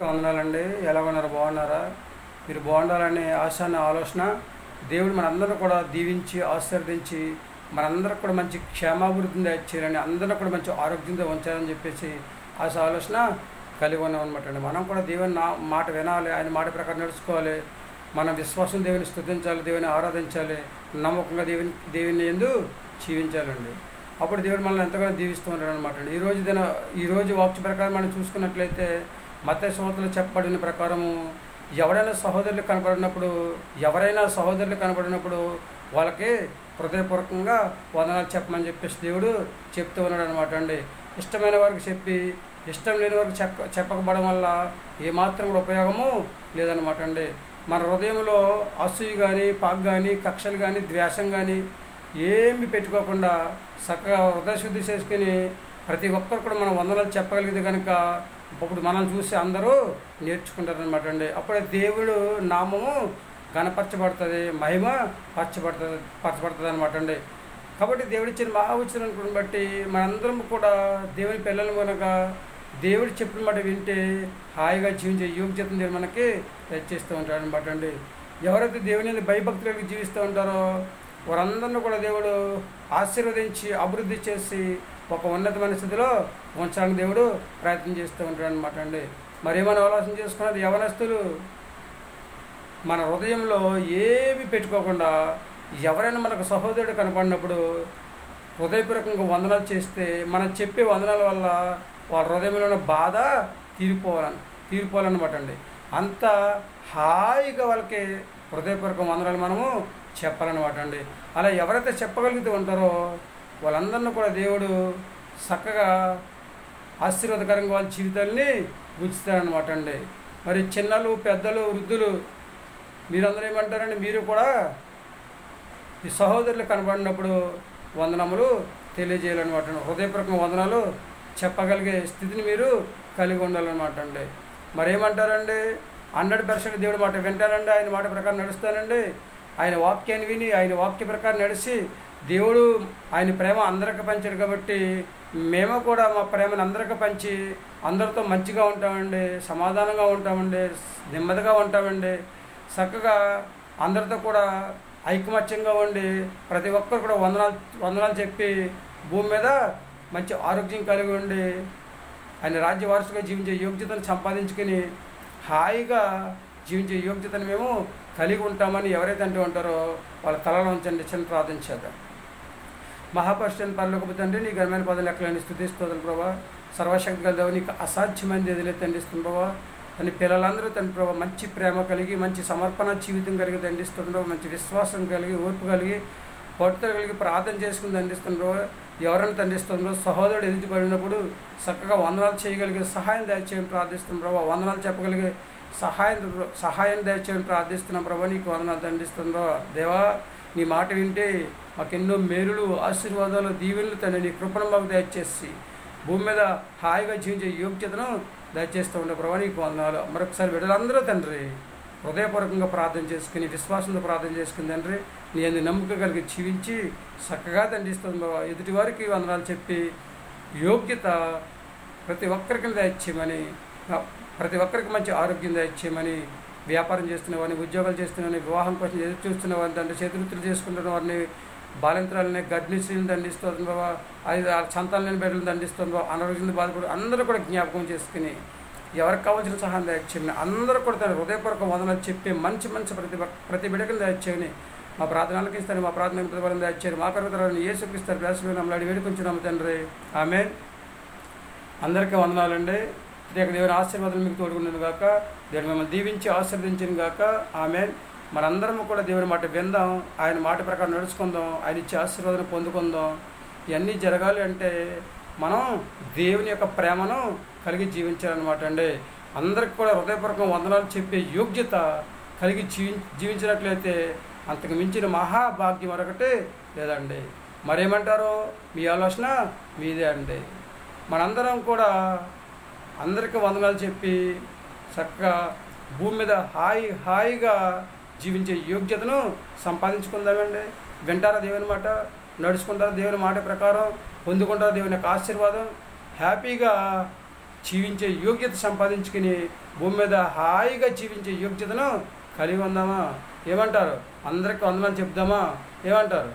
వందనాలండి. ఎలా ఉన్నారు? బాగున్నారా? మీరు బాగుండాలనే ఆశ ఆలోచన దేవుడు మనందరూ కూడా దీవించి ఆశీర్వదించి మనందరికి కూడా మంచి క్షేమాభివృద్ధిని చేయాలని, అందరూ కూడా మంచి ఆరోగ్యంతో ఉంచాలని చెప్పేసి ఆలోచన కలిగి ఉన్నాం అనమాట అండి. మనం కూడా దేవుని మాట వినాలి, ఆయన మాట ప్రకారం నడుచుకోవాలి. మన విశ్వాసం దేవుని స్తుతించాలి, దేవుని ఆరాధించాలి, నమ్మకంగా దేవుని యందు జీవించాలండి. అప్పుడు దేవుడు మనల్ని ఎంతగానో దీవిస్తూ ఉంటాడు అనమాట అండి. ఈరోజు వాక్య ప్రకారం మనం చూసుకున్నట్లయితే మత్తయి సువార్తలో చెప్పబడిన ప్రకారము ఎవరైనా సహోదరులు కనబడినప్పుడు వాళ్ళకి హృదయపూర్వకంగా వందనాలు చెప్పమని చెప్పేసి దేవుడు చెప్తూ ఉన్నాడు అనమాట అండి. ఇష్టమైన వారికి చెప్పి ఇష్టం లేని వారికి చెప్పకపోవడం వల్ల ఏమాత్రం కూడా ఉపయోగము లేదనమాట అండి. మన హృదయంలో అసూయ కానీ, పాక్ కానీ, కక్షలు కానీ, ద్వేషం కానీ ఏమి పెట్టుకోకుండా చక్కగా హృదయశుద్ధి చేసుకుని ప్రతి ఒక్కరు కూడా మనం వందనాలు చెప్పగలిగితే కనుక ఇప్పుడు మనం చూసి అందరూ నేర్చుకుంటారనమాట అండి. అప్పుడే దేవుడు నామము గణపరచబడుతుంది, మహిమ పరచబడుతుంది అనమాట అండి. కాబట్టి దేవుడిచ్చిన మహావచనాన్ని బట్టి మనందరం కూడా దేవుని పిల్లలు కనుక దేవుడు చెప్పిన మాట వింటే హాయిగా జీవించే యోగ్యతను దేవుడు మనకి తెచ్చిస్తూ ఉంటాడు అనమాట అండి. ఎవరైతే దేవుని భయభక్తులకు జీవిస్తూ ఉంటారో వారందరినీ కూడా దేవుడు ఆశీర్వదించి అభివృద్ధి చేసి ఒక ఉన్నతమైన స్థితిలో ఉంచడానికి దేవుడు ప్రయత్నం చేస్తూ ఉంటాడు అనమాట అండి. మరి ఏమైనా ఆలోచన చేసుకున్నది యవనస్తులు మన హృదయంలో ఏమి పెట్టుకోకుండా ఎవరైనా మనకు సహోదరుడు కనపడినప్పుడు హృదయపూర్వకంగా వందనాలు చేస్తే మనం చెప్పే వందనాల వల్ల వాళ్ళ హృదయంలో ఉన్న బాధ తీరిపోవాలన్నమాట అండి. అంత హాయిగా వాళ్ళకి హృదయపూర్వక వందనాలు మనము చెప్పాలన్నమాట అండి. అలా ఎవరైతే చెప్పగలుగుతూ ఉంటారో వాళ్ళందరినీ కూడా దేవుడు చక్కగా ఆశీర్వాదకరంగా వాళ్ళ జీవితాన్ని ఉంచుతారనమాట అండి. మరి చిన్నలు, పెద్దలు, వృద్ధులు మీరందరూ ఏమంటారండి? మీరు కూడా ఈ సహోదరులు కనబడినప్పుడు వందనములు తెలియజేయాలన్నమాట. హృదయపూర్వక వందనాలు చెప్పగలిగే స్థితిని మీరు కలిగి ఉండాలన్నమాట అండి. మరి ఏమంటారండి? 100% దేవుడి మాట వింటానండి, ఆయన మాట ప్రకారం నడుస్తానండి, ఆయన వాక్యాన్ని విని ఆయన వాక్య ప్రకారం నడిచి దేవుడు ఆయన ప్రేమ అందరికీ పంచాడు కాబట్టి మేము కూడా మా ప్రేమను అందరికీ పంచి అందరితో మంచిగా ఉంటామండి, సమాధానంగా ఉంటామండి, నెమ్మదిగా ఉంటామండి, చక్కగా అందరితో కూడా ఐకమత్యంగా ఉండి ప్రతి ఒక్కరు కూడా వందనాలు చెప్పి భూమి మీద మంచి ఆరోగ్యం కలిగి ఉండి ఆయన రాజ్య వారసుగా జీవించే యోగ్యతను సంపాదించుకొని హాయిగా జీవించే యోగ్యతను మేము కలిగి ఉంటామని ఎవరైతే అంటూ ఉంటారో వాళ్ళ తలలో ఉంచండి. చిన్న ప్రార్థన చేద్దాం. మహాపరిశుద్ధుని పరలోకపు తండ్రి, నీ ఘనమైన పదం లెక్కలని స్తుతిస్తోంది ప్రభా. సర్వశక్తి గల నీకు అసాధ్యమైనది ఎదులే తండ్రిస్తుంది ప్రభా. అని పిల్లలందరూ తండ్రి ప్రభా మంచి ప్రేమ కలిగి, మంచి సమర్పణ జీవితం కలిగి తండ్రిస్తుండ్రో, మంచి విశ్వాసం కలిగి, ఓర్పు కలిగి, పట్టుదల కలిగి ప్రార్థన చేసుకుని తండ్రిస్తుండ్రో. ఎవరైనా తండ్రిస్తుండ్రో సహోదరుడు ఎదుటిపడినప్పుడు చక్కగా వందనాలు చేయగలిగే సహాయం దయచేయని ప్రార్థిస్తున్నాం ప్రభా. వందనాలు చెప్పగలిగే సహాయం దయచేయని ప్రార్థిస్తున్నాం ప్రభా. నీకు వందనాలు తండ్రిస్తుండ్రో. దేవా, నీ మాట వింటే మాకెన్నో మేలులు, ఆశీర్వాదాలు, దీవెనలు తండ్రి నీ కృపను మాకు దయచేసి భూమి మీద హాయిగా జీవించే యోగ్యతను దయచేస్తూ ఉండే ప్రభా. నీకు వందనాలు. మరొకసారి బిడ్డలందరూ తండ్రి హృదయపూర్వకంగా ప్రార్థన చేసుకుని, విశ్వాసంతో ప్రార్థన చేసుకుని తండ్రి నీ అందు నమ్మకం కలిగి జీవించి చక్కగా తండ్రిస్తుంది బాబా. ఎదుటివారికి వందనాలు చెప్పి యోగ్యత ప్రతి ఒక్కరికి దయచేయమని, ప్రతి ఒక్కరికి మంచి ఆరోగ్యం దయచేయమని, వ్యాపారం చేస్తున్న వారిని, ఉద్యోగాలు చేస్తున్న వారిని, వివాహం కోసం ఎదురు చూస్తున్న వారిని తండ్రి, చేతువృత్తులు చేసుకుంటున్న వారిని, బాలింతరాలని, గర్భిణీలను దండిస్తుంది బాబా. అది సంతానాలను బిడ్డలను దండిస్తుంది బాబా. అనారోగ్యంతో బాధపడు అందరూ కూడా జ్ఞాపకం చేసుకుని ఎవరికి కావాల్సిన సహాయం దయచేయమని, అందరూ కూడా తన హృదయపూర్వక వందనాలు చెప్పి మంచి ప్రతి బిడ్డకను దయచేయని మా ప్రార్థనలకు ఇస్తాను. మా ప్రార్థన ప్రతిఫలం దయచేయని మా కరుగుతారని యేసుక్రీస్తు బ్యాసమైన నమ్మలాడి వేడుకొంచున్నాము తండ్రి. ఆమేన్. అందరికీ వందనాలండి. ప్రత్యేక దేవుని ఆశీర్వాదాలు మీకు తోడుకున్నాను గాక. దేవుడు మిమ్మల్ని దీవించి ఆశీర్వదించిన గాక. ఆమేన్. మనందరం కూడా దేవుని మాట విందాం, ఆయన మాట ప్రకారం నడుచుకుందాం, ఆయన ఇచ్చే ఆశీర్వాదాన్ని పొందుకుందాం. ఇవన్నీ జరగాలి అంటే మనం దేవుని యొక్క ప్రేమను కలిగి జీవించాలన్నమాట అండి. అందరికి కూడా హృదయపూర్వక వందనాలు చెప్పే యోగ్యత కలిగి జీవించినట్లయితే అంతకు మించిన మహాభాగ్యం మరొకటి లేదండి. మరేమంటారో మీ ఆలోచన మీదే అండి. మనందరం కూడా అందరికీ వందనాలు చెప్పి చక్కగా భూమి మీద హాయిగా జీవించే యోగ్యతను సంపాదించుకుందామండి. వింటారా దేవుని మాట? నడుచుకుంటారా దేవుని మాట ప్రకారం? పొందుకుంటారా దేవుని యొక్క ఆశీర్వాదం? హ్యాపీగా జీవించే యోగ్యత సంపాదించుకుని భూమి మీద హాయిగా జీవించే యోగ్యతను కలిగి ఉందామా? ఏమంటారు? అందరికీ వందనాలు చెప్దామా? ఏమంటారు?